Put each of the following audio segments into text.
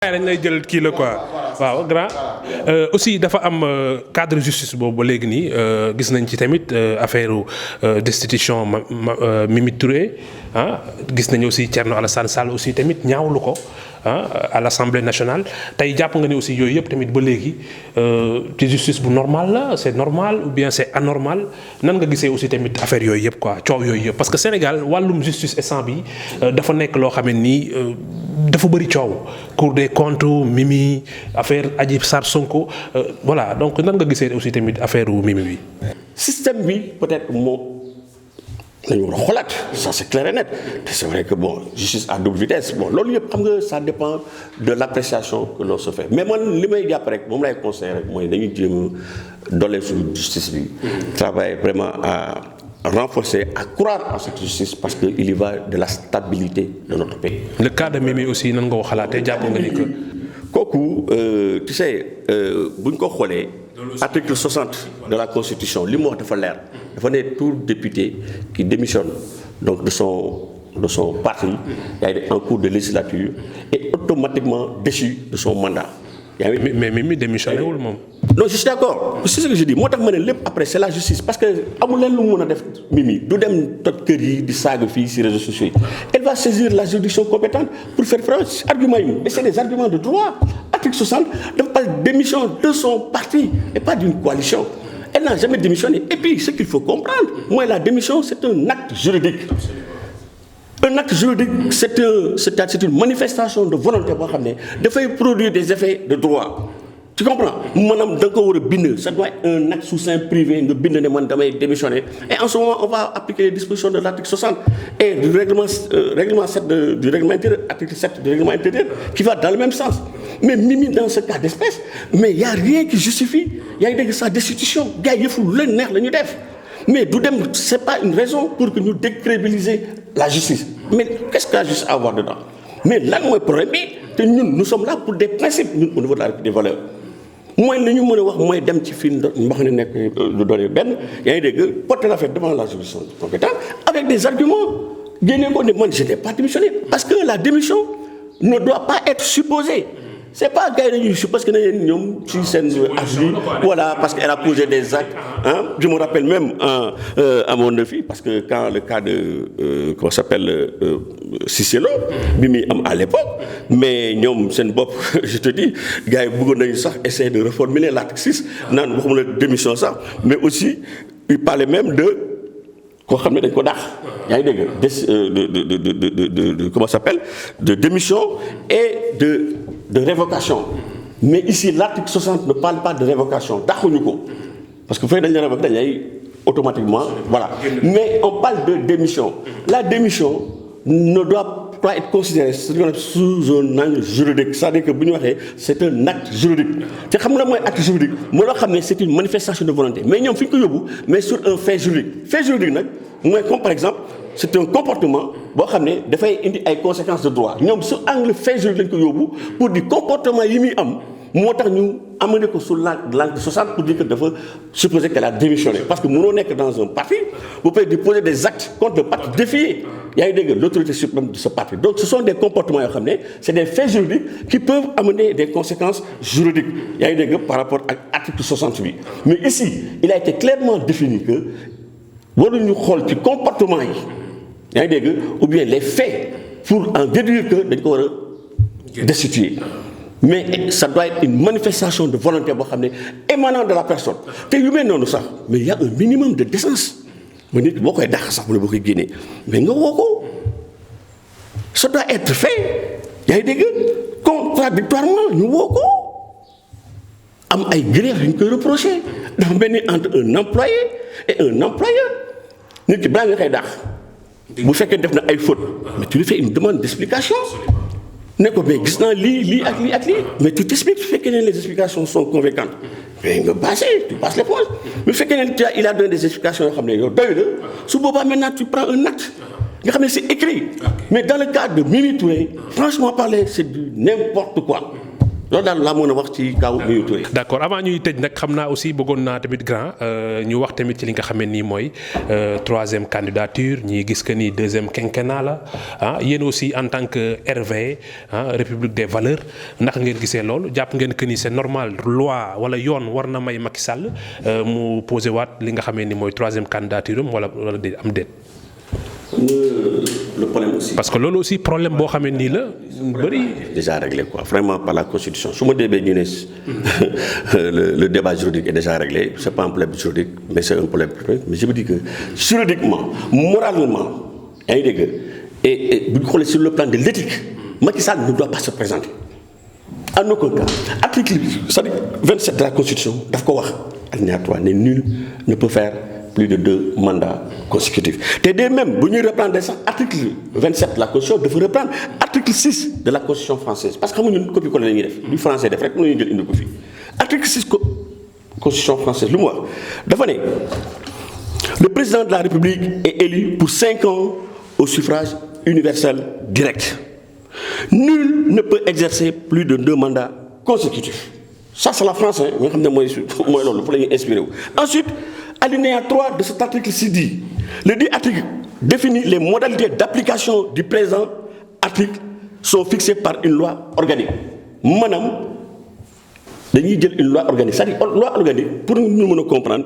dañ lay jël kii la quoi waaw grand aussi dafa am cadre justice boobu ba léegi nii gis nañ ci tamit affaire destitution Mimi Touré gis nañu aussi Thierno Alassane Sall aussi tamit ñaawlu ko à l'Assemblée nationale tey jàpp nga ni aussi yooyu yëpp tamit ba léegi ci justice bu normal la c'est normal ou bien c'est anormal nan nga gisee aussi tamit affaire yooyu yëpp quoi coow yooyu yëpp parce que Sénégal wàllum justice instant bi dafa nekk loo xam ne nii dafa bëri coow Cour des comptes Mimi affaire Adji Sarr Sonko voilà donc nan nga gisee aussi tamit affaire Mimi bi. système bi peut-être moo nañu war a xoolaat ça c'est clair et net te c'est vrai que bon justice à double vitesse bon loolu yëpp xam nga ça dépend de l'appréciation que l'on se fait mais man li may jàpp rek moom lay conseiller rek mooy dañuy jéem a dooleel suñu justice bi travailler vraiment à renforcer, à croire en cette justice parce qu'il y va de la stabilité de notre pays. Le cas de Mimi aussi nan nga ko xalaatee jàpp nga ni que. kooku tu sais bu ñu ko xoolee. article 60 de la constitution li mu wax dafa leer. dafa ne tout député qui démissionne donc de son parti. en cours de législature est automatiquement déchu de son mandat. mais Mimi démissionné wul moom. non je suis d'accord c'est ce que je dis moo tax ma ne lépp après c'est la justice parce que amul leen lu mu mën a def Mimi du dem toj kër yi di saaga fii ci réseaux sociaux yi elle va saisir la juridiction compétente pour faire fraude argument yi mais c'est des arguments de droit article 60 dafa parle de démission de son parti et pas d'une coalition elle n'a jamais démissionné et puis ce qu'il faut comprendre mooy la démission c'est un acte juridique. Un acte juridique, c'est une manifestation de volonté boo xam ne dafay produire des effets de droit. Tu comprends? maanaam da nga ko war a bind ça doit être un acte sous seing privé nga bind ne man damay démissionner et en ce moment on va appliquer les dispositions de l'article 60 et du règlement 7 du règlement intérieur article 7 du règlement intérieur qui va dans le même sens. Mais Mimi dans ce cas d'espèce mais il y a rien qui justifie yaa ngi dégg sa destitution gars yi yëfu lu leen neex la ñu def. Mais du dem c'est pas une raison pour que ñu décrédibiliser la justice mais qu'est-ce que la justice a à voir dedans mais lan mooy problème bi te ñun nous sommes là pour des principes ñun au niveau de la République des valeurs mooy li ñu mën a wax mooy dem ci fii mbax ne nekk lu doon benn yaa ngi dégg porter l'affaire devant la juridiction compétente avec des arguments génne ko ne man je n'ai pas démissionné parce que la démission ne doit pas être supposée. C'est pas gars yi parce que ñoom ci seen avis voilà parce qu'elle a posé des actes je me rappelle même à mon neveu parce que quand le cas de comment s'appelle Cissé Lo bi muy am à l'époque mais ñoom seen bopp je te dis gars yi bëggoon nañu sax essayer de reformuler l'article 6 naan waxuma la démission sax mais aussi il parlait même de koo xam ne dañ ko dàq yaa ngi dégg de comment s'appelle de démission et de révocation mais ici l'article 60 ne parle pas de révocation dàquñu ko parce que fay dañ la révoquer dañ lay automatiquement voilà mais on parle de démission la démission ne doit pas être considérée sous un angle juridique c'est-à-dire que bu ñu waxee c'est un acte juridique te xam nga mooy acte juridique moo loo xam ne c'est une manifestation de volonté mais ñoom fi ñu ko yóbbu mais sur un fait juridique nag mooy comme par exemple c'est un comportement boo xam ne dafay indi ay conséquences de droit ñoom su angle fait juridique lañ ko yóbbu pour di comportement yi muy am moo tax ñu amené ko sur l'angle 60 pour dire que dafa supposer qu'elle a démissionné parce que mënoo nekk dans un parti vous pouvez déposer des actes contre le parti défier yaa ngi dégg l'autorité suprême de ce parti donc ce sont des comportements yoo xam ne c'est des faits juridiques qui peuvent amener des conséquences juridiques yaa ngi dégg par rapport ak article 68 mais ici il a été clairement défini que waruñu xool ci comportement yi yaa ngi dégg ou bien les faits pour en déduire que dañ ko war a destituer mais ça doit être une manifestation de volonté boo xam ne émanant de la personne te yu mel noonu sax mais il y a un minimum de décence mais nit boo koy dàq sax mu ne boo koy génnee mais nga woo ko ça doit être fait yaa ngi dégg contradictoirement ñu woo ko am ay griefs yu ñu koy reprocher dafa mel ni entre un employé et un employeur nit ki balaa nga koy dàq bu fekkee def na ay fautes mais tu lui fais une demande d'explication ne ko mais gis naa lii ak lii mais tu t'expliques su fekkee ne les explications sont convaincantes mais nga tu passes l'éponge mais su fekkee ne il a donné des explications yoo xam ne yow doy la su boobaa maintenant tu prends un acte nga xam ne c'est écrit mais dans le cas de Mimi Touré franchement parler c'est du n'importe quoi loolu daal laa mën a wax ci kaw Mimi Touré. d'accord avant ñuy tëj nag xam naa aussi bëggoon naa tamit grand ñu wax tamit ci li nga xam ne nii mooy troisième candidature ñii gis que ni deuxième quinquennat la yéen aussi en tant que RV République des valeurs ndax ngeen gisee loolu jàpp ngeen que ni c'est normal loi wala yoon war na may Macky Sall mu posé waat li nga xam ne ni mooy troisième candidature am wala déet am déet. Le problème aussi. parce que loolu aussi problème boo xam ne nii la bëri. déjà réglé quoi vraiment par la constitution su ma déggee ñu ne le débat juridique est déjà réglé c'est pas un problème juridique mais c'est un problème politique mais je me dis que juridiquement moralement yaa ngi dégg et bu ñu xoolee sur le plan de l'éthique Macky Sall ne doit pas se présenter en aucun cas article c'est-à-dire 27 de la constitution daf ko wax alinéa 3 ne nul ne peut faire plus de 2 mandats consécutifs te de même bu ñuy reprendre sax article 27 de la constitution dafa reprendre article 6 de la constitution française parce que xam nga ñun copier-coller la ñuy def du français def rek mën nañu jël indi ko fii article 6 constitution française lu mu wax dafa ne le président de la République est élu pour 5 ans au suffrage universel direct nul ne peut exercer plus de 2 mandats consécutifs ça c'est la France nga xam ne mooy loolu fa la ñuy inspiré wu ensuite alinéa 3 de cet article ci dit le dit article définit les modalités d'application du présent article sont fixées par une loi organique maanaam dañuy jël une loi organique c'est-à-dire loi organique pour ñu mën a comprendre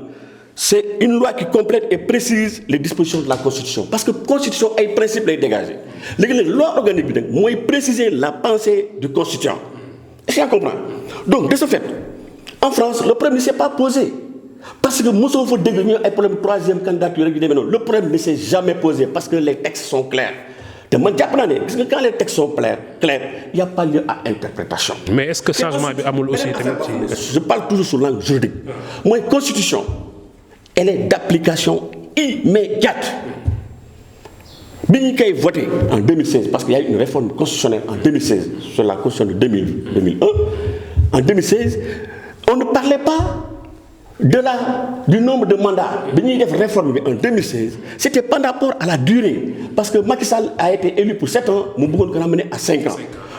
c'est une loi qui complète et précise les dispositions de la constitution parce que constitution ay principes lay dégager léegi nag loi organique bi nag mooy préciser la pensée du constituant est-ce que tu comprends donc de ce fait en France le problème ne s'est pas posé parce que mosoo fa dégg ñu ay problème troisième candidature rek yu demee noonu le problème ne s'est jamais posé parce que les textes sont clairs te man jàpp naa ne gis nga quand les textes sont clairs il y a pas lieu à interprétation. mais est-ce que changement bi amul aussi tamit je parle toujours sur langue juridique mooy constitution elle est d'application immédiate bi ñu koy voté en 2016 parce qu'il y a eu une réforme constitutionnelle en 2016 sur la constitution de 2001 en 2016 on ne parlait pas du nombre de mandats bi ñuy def réforme bi en 2016 c'était par rapport à la durée parce que Macky Sall a été élu pour 7 ans mu bëggoon ko ramener à 5 ans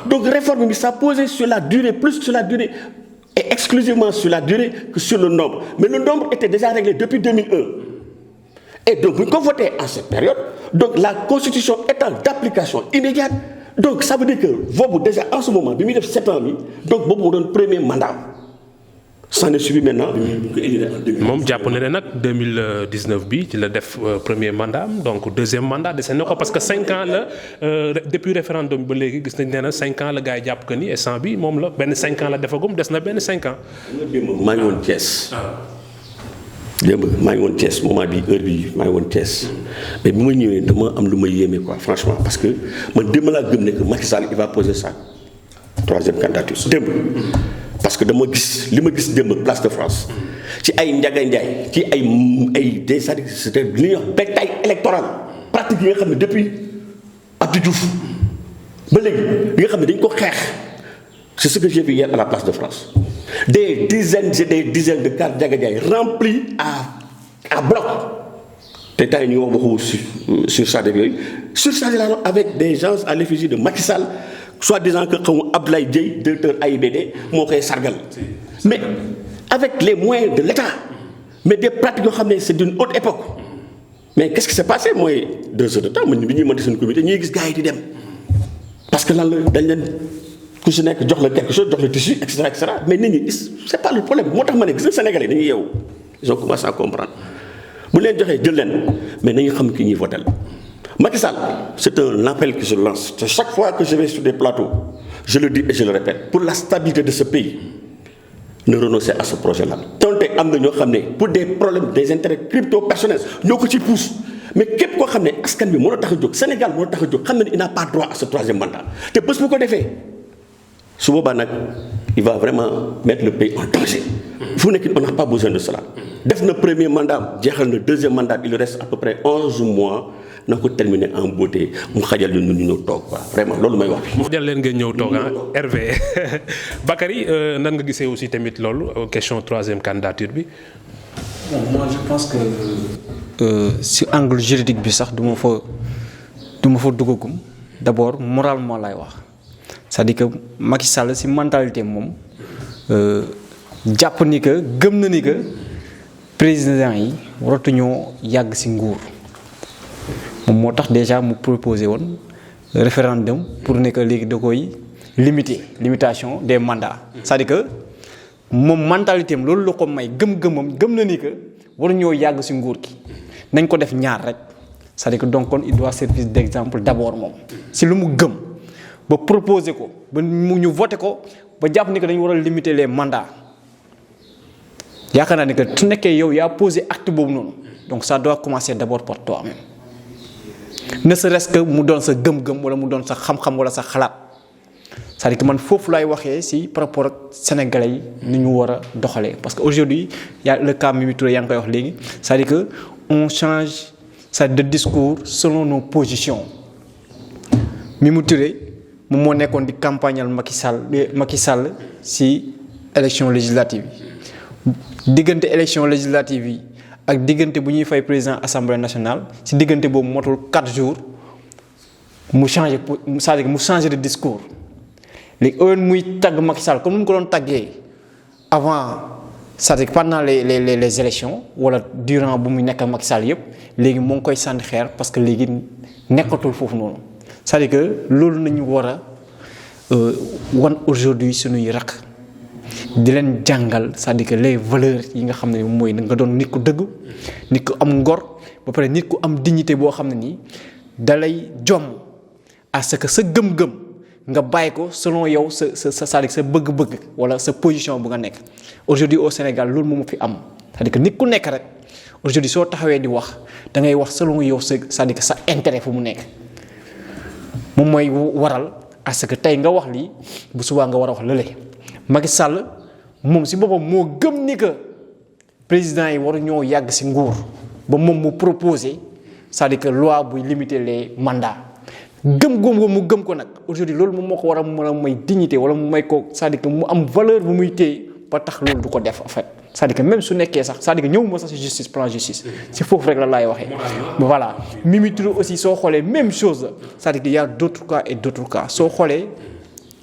donc réforme bi ça posait sur la durée plus sur la durée et exclusivement sur la durée que sur le nombre mais le nombre était déjà réglé depuis 2001 et donc bu ñu ko voté en cette période donc la constitution étant d'application immédiate donc ça veut dire que boobu déjà en ce moment bi muy def 7 ans bi donc boobu moo doon premier mandat s'en est suivi maintenant. moom jàpp na ne nag 2019 bi ci la def premier mandat am donc deuxième mandat dese na ko parce que 5 ans la depuis référendum ba léegi gis nañ ne na 5 ans la gars yi jàpp que ni instant bi moom la benn 5 ans la defagum des na benn 5 ans. maa ngi woon Thiès. démb maa ngi woon Thiès moment bi heure bi maa ngi woon Thiès mais bi ma ñëwee dama am lu ma yéeme quoi franchement parce que man démb laa gëm ne que Macky Sall il va poser sa troisième candidature démb. parce que dama gis li ma gis démb place de France ci ay Ndiaga Ndiaye ci ay des c'était li ñuy wax bétail électoral pratique yi nga xam ne depuis Abdou Diouf ba léegi li nga xam ne dañ ko xeex c'est ce que j'ai vu hier à la place de France des dizaines et des dizaines de cartes Ndiaga Ndiaye remplies à bloc te temps yi ñu wax waxu surchargé yooyu surchargé la avec des gens à l'effigie de Macky Sall soi-disant que xaw ma Abdoulaye Dièye directeur AIBD moo koy sargal mais avec les moyens de l'État mais des pratiques yoo xam ne c'est d'une autre époque mais qu'est-ce qui s'est passé mooy 2 heures de temps bi ñuy monter seen comité ñuy gis gars yi di dem parce que lan la dañ leen ku si nekk jox la quelque chose jox la tissu et cetera mais nit ñi c'est pas le problème moo tax ma ne gis nga Sénégalais dañuy yeewu ils ont commencé à comprendre bu leen joxee jël leen mais nañu xam ki ñuy voter Macky Sall c'est un appel que je lance chaque fois que je vais sur des plateaux je le dis et je le répète pour la stabilité de ce pays ne renoncer à ce projet-là. donte am na ñoo xam ne pour des problèmes des intérêts crypto personnels ñoo ko ci pousse mais képp koo xam ne askan bi moo la tax a jóg Sénégal moo la tax a jóg xam ne il n'a pas droit à ce troisième mandat te bés bu ko defee su boobaa nag il va vraiment mettre le pays en danger. fu nekk on n'a pas besoin de cela. def na premier mandat jeexal na deuxième mandat il reste à peu près 11 mois. na ko terminer en beauté mu xajal ñu ñëw toog quoi vraiment loolu may wax. mu jël leen ngeen ñëw toog RV Bakary nan nga gisee aussi tamit loolu question troisième candidature bi. bon moi je pense que si angle juridique bi sax du ma fa duggagum d'abord moralement lay wax c'est-à-dire que Macky Sall si mentalité moom jàpp ni que gëm na ni que président yi waratuñoo yàgg si nguur moom moo tax déjà mu proposé woon référendum pour ne que léegi da koy limitation des mandats c'est-à-dire que moom mentalité am loolu la ko may gëm-gëmam gëm na ni que waruñoo yàgg si nguur gi nañ ko def ñaar rek c'est-à-dire que donc kon il doit servir d'exemple d'abord moom si lu mu gëm ba proposer ko ba mu ñu voté ko ba jàpp ni que dañu war a limiter les mandats yaakaar naa ni que su nekkee yow yaa posé acte boobu noonu donc ça doit commencer d'abord par toi-même ne serait-ce que mu doon sa gëm-gëm wala mu doon sa xam-xam wala sa xalaat c'est-à-dire que man foofu laay waxee si par rapport ak sénégalais yi ni ñu war a doxalee parce que aujourd'hui y a le cas Mimi Touré yaa ngi koy wax léegi c'est-à-dire que on change de discours selon nos positions Mimi Touré moom moo nekkoon di campagnal Macky Sall si élection législative yi diggante élection législative yi ak diggante bu ñuy fay président assemblée nationale si diggante boobu motul 4 jours mu changé c'est-à-dire que mu changé de discours léegi heure muy tagg Macky Sall comme ni mu ko doon taggee avant c'est-à-dire que pendant les élections wala durant bu muy nekk ak Macky Sall yëpp léegi moo ngi koy sànni xeer parce que léegi nekkatul foofu noonu c'est-à-dire que loolu nañu war a wan aujourd'hui suñuy rakk di leen jàngal c'est-à-dire que les valeurs yi nga xam ne mooy nga doon nit ku dëgg nit ku am ngor ba pare nit ku am dignité boo xam ne nii dalay jomm à ce que sa gëm-gëm nga bàyyi ko selon yow c'est-à-dire sa bëgg-bëgg wala sa position bu nga nekk aujourd'hui au Sénégal loolu moo fi am c'est-à-dire que nit ku nekk rek aujourd'hui soo taxawee di wax da ngay wax selon yow c'est-à-dire que sa intérêt fu mu nekk moom mooy waral à ce que tey nga wax lii bu subaa nga war a wax lële Macky Sall moom si boppam moo gëm ni que président yi waru ñoo yàgg si nguur ba moom mu proposé c'est-à-dire que loi buy limiter les mandats gëm mu gëm ko nag aujourd'hui loolu moom moo ko war a mën a may dignité wala mu may ko c'est-à-dire que mu am valeur bu muy téye ba tax loolu du ko def en fait c'est-à-dire que même su nekkee sax c'est-à-dire que ñëwuma sax si justice plan justice si foofu rek la laay waxee voilà Mimi Touré aussi soo xoolee même chose c'est-à-dire que y a d'autres cas et d'autres cas soo xoolee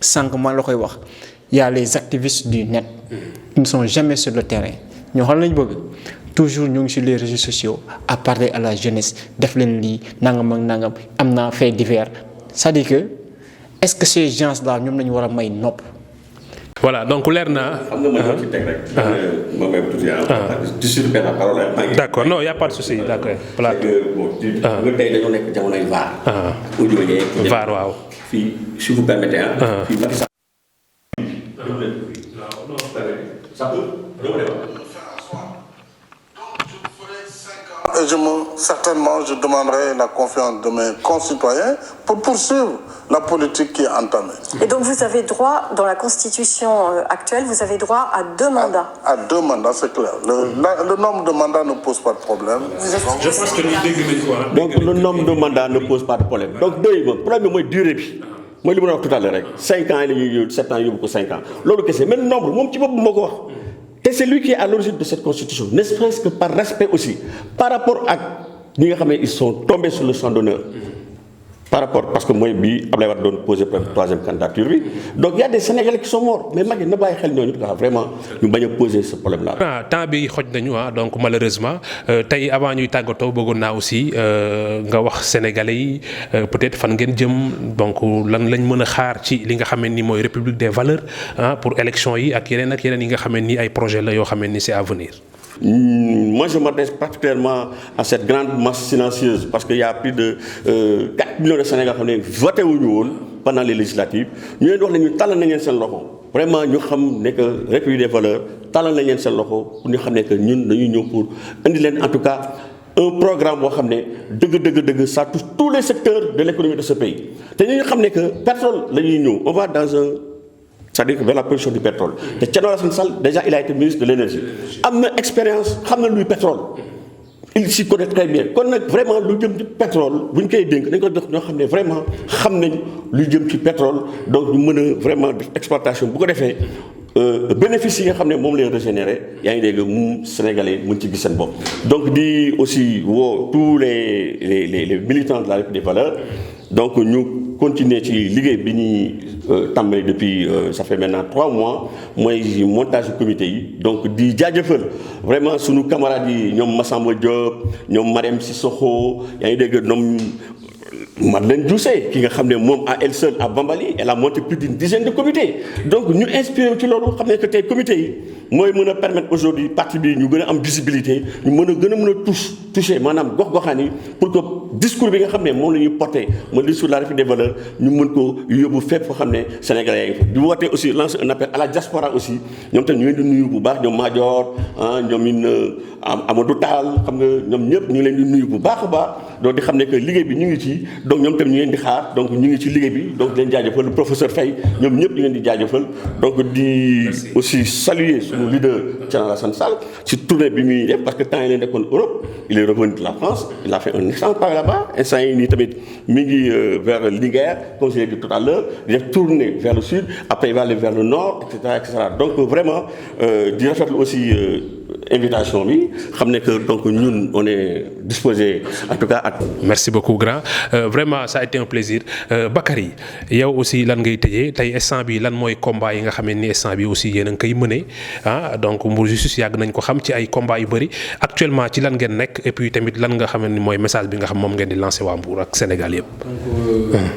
sànq man la koy wax y a les activistes du net qui ne sont jamais sur le terrain ñoo xam lañ bëgg toujours ñu ngi sur les réseaux sociaux à parler à la jeunesse def leen lii nangam ak nangam am naa fait divers c'est-à-dire que est-ce que ces gens là ñoom nañu war a may nopp. voilà donc leer na. xam nga ma ñëw ci teg rek. ma may tuuti tu surpères la parole d'accord non y a pas de souci d'accord. plateau nga tey dañoo nekk jamonoy VAR. audio yeeg. VAR waaw. fii si vous permettez fii Macky Sall. Et certainement, je demanderai la confiance de mes concitoyens pour poursuivre la politique qui est entamée. Et donc vous avez droit, dans la constitution actuelle, vous avez droit à 2 mandats. À 2 mandats, c'est clair. Le nombre de mandats ne pose pas de problème. Je pense que nous dégg quoi. Donc le nombre de mandats ne pose pas de problème. Donc le problème mooy durée bi. mooy li ma wax tout à l'heure rek 5 ans la ñuy 7 ans yóbbu ko 5 ans loolu kese mais le nombre moom ci boppam moo ko wax. te c'est lui qui est à l'origine de cette constitution ne serait-ce que par respect aussi par rapport ak ñi nga xam ne ils sont tombés sur le champ d'honneur par rapport parce que mooy bii Abdoulaye Wade doon posé troisième candidature bi donc il y a des Sénégalais qui sont morts mais Macky na bàyyi xel ñooñu dafa vraiment ñu bañ a poser ce problème là. temps bi xoj nañu donc malheureusement tey avant ñuy tàggatoo bëggoon naa aussi nga wax sénégalais yi peut-être fan ngeen jëm donc lan lañ mën a xaar ci li nga xam ne ni mooy République des valeurs pour élection yi ak yeneen yi nga xam ne ni ay projet la yoo xam ne ni c'est à venir. Moi, je m'adresse particulièrement à cette grande masse silencieuse parce qu'il y a plus de 4 millions de Sénégalais qui ont voté pendant les législatives. Nous avons dit que nous avons vraiment ñu xam ne que République des valeurs talal nañ leen seen loxo pour ñu xam ne que ñun dañuy ñëw pour indi leen en tout cas un programme boo xam ne dëgg ça touche tous les secteurs de l'économie de ce pays te ñu xam ne que pétrole la ñuy ñëw on va dans un c'est-à-dire que vers la production du pétrole te Thierno Alassane Sall déjà il a été ministre de l'énergie am na expérience xam na luy pétrole il s'y connaît très bien kon nag vraiment lu jëm ci pétrole bu ñu koy dénk dañ ko jox ñoo xam ne vraiment xam nañ lu jëm ci pétrole donc ñu mën a vraiment def exploitation bu ko defee bénéfice yi nga xam ne moom lay régénérer yaa ngi dégg mu Sénégalais mën ci gis seen bopp. donc di aussi woo tous les militants de la République des valeurs donc ñu continuer ci liggéey bi ñuy tàmbali depuis ça fait maintenant 3 mois mooy montage comité yi donc di jaajëfal vraiment sunu camarades yi ñoom Massamba Diop ñoom Marème Sissoko yaa ngi dégg ñoom Madeleine Diousé ki nga xam ne moom à elle seule à Bambali elle a monté plus d'une dizaine de comités donc ñu inspiré ci loolu xam ne que tey comités yi mooy mën a permettre aujourd'hui parti bi ñu gën a am visibilité ñu mën a toucher maanaam gox-goxaan yi pour que discours bi nga xam ne moom la ñuy porté mooy discours de la République des valeurs ñu mën ko yóbbu fépp foo xam ne Sénégalais yi di woote aussi lancer un appel à la diaspora aussi ñoom tamit ñu leen di nuyu bu baax ñoom Madior ñoom Amadou Tall xam nga ñoom ñëpp ñu ngi leen di nuyu bu baax a baax donc di xam ne que liggéey bi ñu ngi ci donc ñoom tamit ñu leen di xaar donc ñu ngi ci liggéey bi donc di leen jaajëfal le professeur Faye ñoom ñëpp ñu leen di jaajëfal donc di aussi saluer suñu leader Thierno Alassane Sall ci tournée bi muy def parce que temps yi leen nekkoon Europe il est revenu de la France il a fait un excellent travail là-bas instant yi nii tamit mi ngi vers Linguère comme je l'ai dit tout à l'heure di def tournée vers le sud après il va aller vers le nord et cetera donc vraiment di rafetlu aussi invitation bi xam ne que donc ñun on est disposé en tout cas à. merci beaucoup grand vraiment ça a été un plaisir Bakary yow aussi lan ngay tëjee tey instant bi lan mooy combat yi nga xam ne ni instant bi aussi yéen a ngi koy mëne donc Mbour Justice yàgg nañ ko xam ci ay combat yu bëri actuellement ci lan ngeen nekk et puis tamit lan nga xam ne ni mooy message bi nga xam moom ngeen di lancer waa Mbour ak Sénégal yëpp.